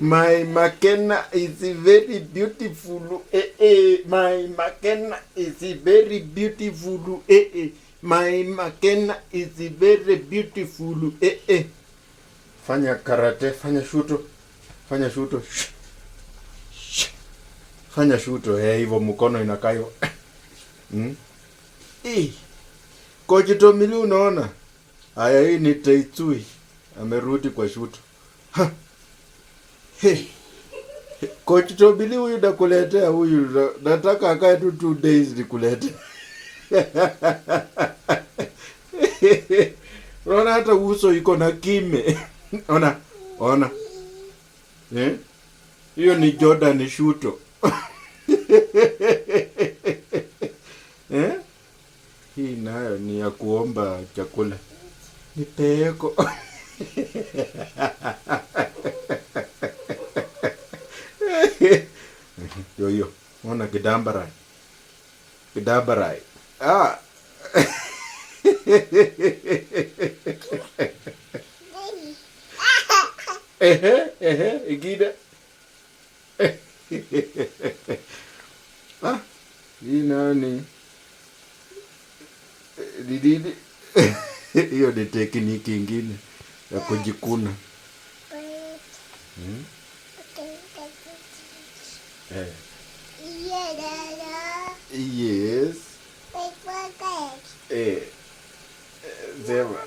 My Makena is very beautiful. My Makena is very beautiful. My Makena is very beautiful. Fanya karate, fanya shuto. Fanya shuto. Fanya shuto. Hivyo mkono inakaa hivyo. Coach Tomili unaona? Haya, hii ni Taitsui. Amerudi kwa shuto. Coach Tomili huyu nakuletea huyu. Nataka akae tu 2 days nikulete. Unaona hata uso iko na kime. Ona. Hiyo ni Jordan Shuto. Hii nayo ni ya kuomba chakula. Nipeko. Yo. Ona kidambarai. Igida. Hii nani? Didi. Hiyo ni tekniki ingine ya kujikuna. Yes. Zero.